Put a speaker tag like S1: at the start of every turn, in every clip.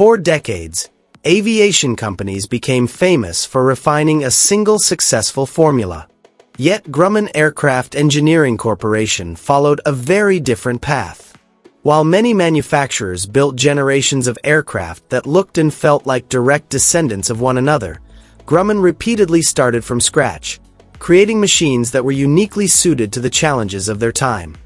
S1: For decades, aviation companies became famous for refining a single successful formula. Yet Grumman Aircraft Engineering Corporation followed a very different path. While many manufacturers built generations of aircraft that looked and felt like direct descendants of one another, Grumman repeatedly started from scratch, creating machines that were uniquely suited to the challenges of their time.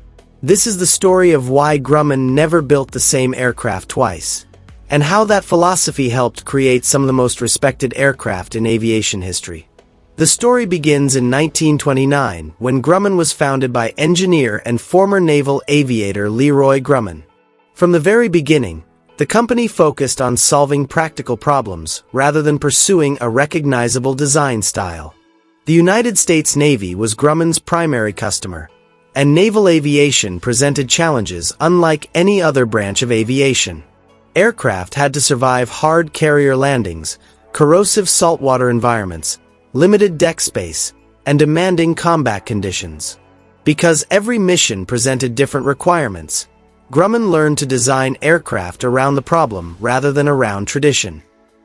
S1: This is the story of why Grumman never built the same aircraft twice, and how that philosophy helped create some of the most respected aircraft in aviation history. The story begins in 1929 when Grumman was founded by engineer and former naval aviator Leroy Grumman. From the very beginning, the company focused on solving practical problems rather than pursuing a recognizable design style. The United States Navy was Grumman's primary customer, and naval aviation presented challenges unlike any other branch of aviation. Aircraft had to survive hard carrier landings, corrosive saltwater environments, limited deck space, and demanding combat conditions. Because every mission presented different requirements, Grumman learned to design aircraft around the problem rather than around tradition.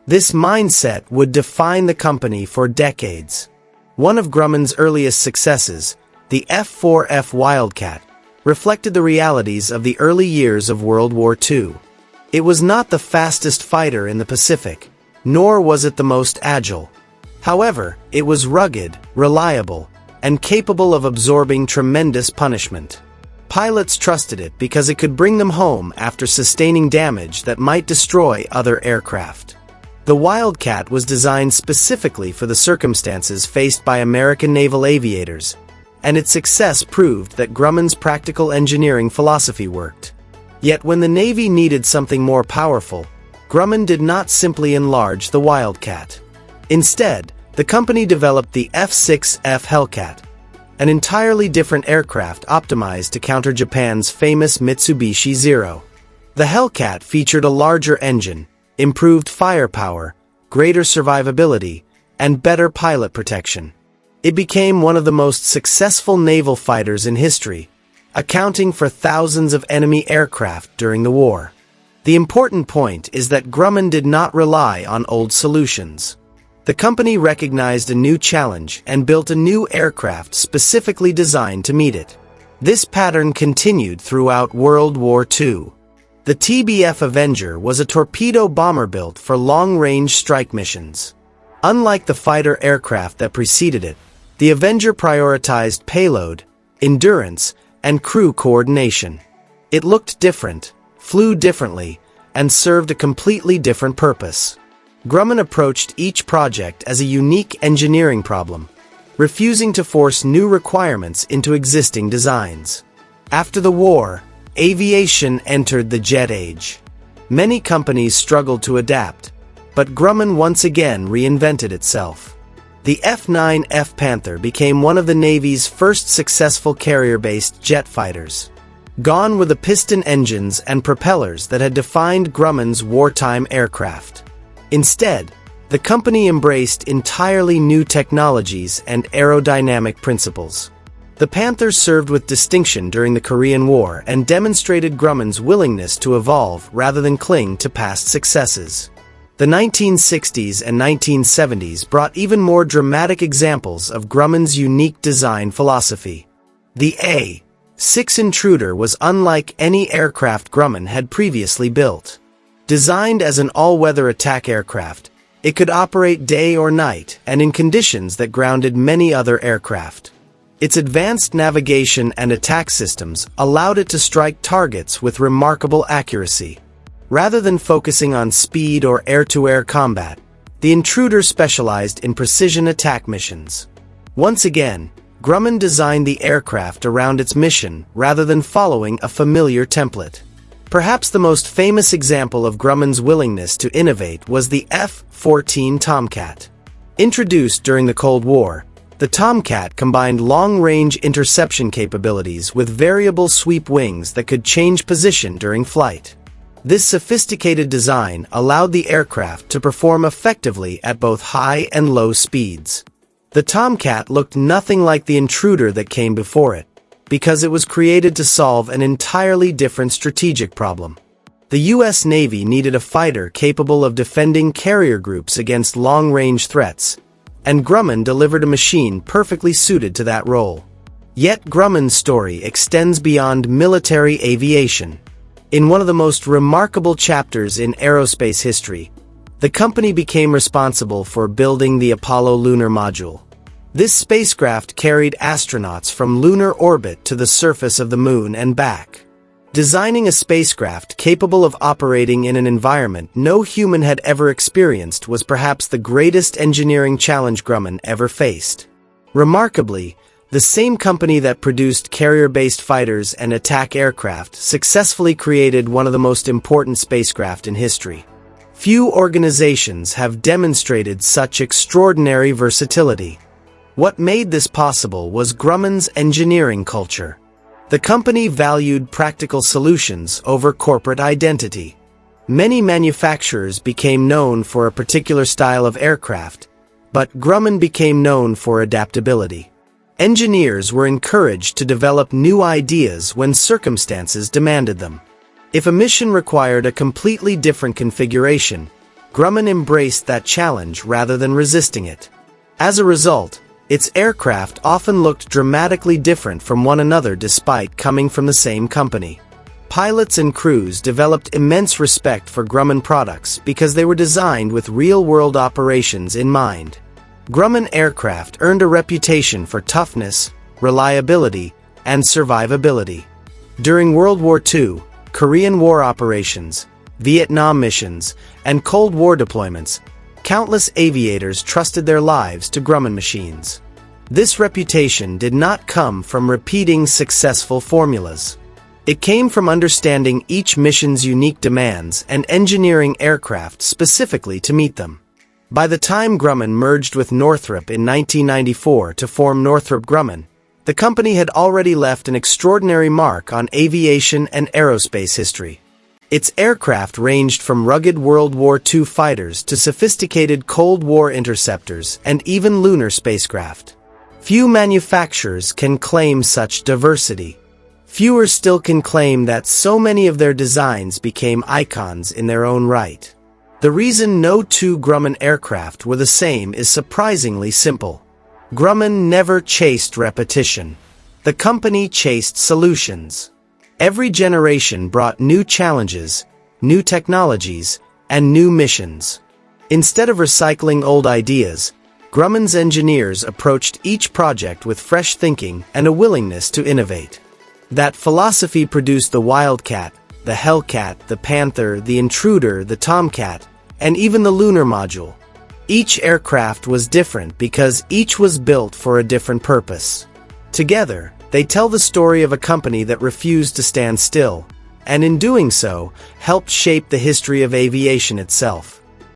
S1: This mindset would define the company for decades. One of Grumman's earliest successes, the F-4F Wildcat, reflected the realities of the early years of World War II. It was not the fastest fighter in the Pacific, nor was it the most agile. However, it was rugged, reliable, and capable of absorbing tremendous punishment. Pilots trusted it because it could bring them home after sustaining damage that might destroy other aircraft. The Wildcat was designed specifically for the circumstances faced by American naval aviators, and its success proved that Grumman's practical engineering philosophy worked. Yet when the Navy needed something more powerful, Grumman did not simply enlarge the Wildcat. Instead, the company developed the F-6F Hellcat, an entirely different aircraft optimized to counter Japan's famous Mitsubishi Zero. The Hellcat featured a larger engine, improved firepower, greater survivability, and better pilot protection. It became one of the most successful naval fighters in history, accounting for thousands of enemy aircraft during the war. The important point is that Grumman did not rely on old solutions. The company recognized a new challenge and built a new aircraft specifically designed to meet it. This pattern continued throughout World War II. The TBF Avenger was a torpedo bomber built for long-range strike missions. Unlike the fighter aircraft that preceded it, the Avenger prioritized payload, endurance, and crew coordination. It looked different, flew differently, and served a completely different purpose. Grumman approached each project as a unique engineering problem, refusing to force new requirements into existing designs. After the war, aviation entered the jet age. Many companies struggled to adapt, but Grumman once again reinvented itself. The F-9F Panther became one of the Navy's first successful carrier-based jet fighters. Gone were the piston engines and propellers that had defined Grumman's wartime aircraft. Instead, the company embraced entirely new technologies and aerodynamic principles. The Panther served with distinction during the Korean War and demonstrated Grumman's willingness to evolve rather than cling to past successes. The 1960s and 1970s brought even more dramatic examples of Grumman's unique design philosophy. The A-6 Intruder was unlike any aircraft Grumman had previously built. Designed as an all-weather attack aircraft, it could operate day or night and in conditions that grounded many other aircraft. Its advanced navigation and attack systems allowed it to strike targets with remarkable accuracy. Rather than focusing on speed or air-to-air combat, the Intruder specialized in precision attack missions. Once again, Grumman designed the aircraft around its mission rather than following a familiar template. Perhaps the most famous example of Grumman's willingness to innovate was the F-14 Tomcat. Introduced during the Cold War, the Tomcat combined long-range interception capabilities with variable sweep wings that could change position during flight. This sophisticated design allowed the aircraft to perform effectively at both high and low speeds. The Tomcat looked nothing like the Intruder that came before it, because it was created to solve an entirely different strategic problem. The U.S. Navy needed a fighter capable of defending carrier groups against long-range threats, and Grumman delivered a machine perfectly suited to that role. Yet Grumman's story extends beyond military aviation. In one of the most remarkable chapters in aerospace history, the company became responsible for building the Apollo lunar module. This spacecraft carried astronauts from lunar orbit to the surface of the moon and back. Designing a spacecraft capable of operating in an environment no human had ever experienced was perhaps the greatest engineering challenge Grumman ever faced. Remarkably, the same company that produced carrier-based fighters and attack aircraft successfully created one of the most important spacecraft in history. Few organizations have demonstrated such extraordinary versatility. What made this possible was Grumman's engineering culture. The company valued practical solutions over corporate identity. Many manufacturers became known for a particular style of aircraft, but Grumman became known for adaptability. Engineers were encouraged to develop new ideas when circumstances demanded them. If a mission required a completely different configuration, Grumman embraced that challenge rather than resisting it. As a result, its aircraft often looked dramatically different from one another despite coming from the same company. Pilots and crews developed immense respect for Grumman products because they were designed with real-world operations in mind. Grumman aircraft earned a reputation for toughness, reliability, and survivability. During World War II, Korean War operations, Vietnam missions, and Cold War deployments, countless aviators trusted their lives to Grumman machines. This reputation did not come from repeating successful formulas. It came from understanding each mission's unique demands and engineering aircraft specifically to meet them. By the time Grumman merged with Northrop in 1994 to form Northrop Grumman, the company had already left an extraordinary mark on aviation and aerospace history. Its aircraft ranged from rugged World War II fighters to sophisticated Cold War interceptors and even lunar spacecraft. Few manufacturers can claim such diversity. Fewer still can claim that so many of their designs became icons in their own right. The reason no two Grumman aircraft were the same is surprisingly simple. Grumman never chased repetition. The company chased solutions. Every generation brought new challenges, new technologies, and new missions. Instead of recycling old ideas, Grumman's engineers approached each project with fresh thinking and a willingness to innovate. That philosophy produced the Wildcat, the Hellcat, the Panther, the Intruder, the Tomcat, and even the lunar module. Each aircraft was different because each was built for a different purpose. Together, they tell the story of a company that refused to stand still, and in doing so, helped shape the history of aviation itself.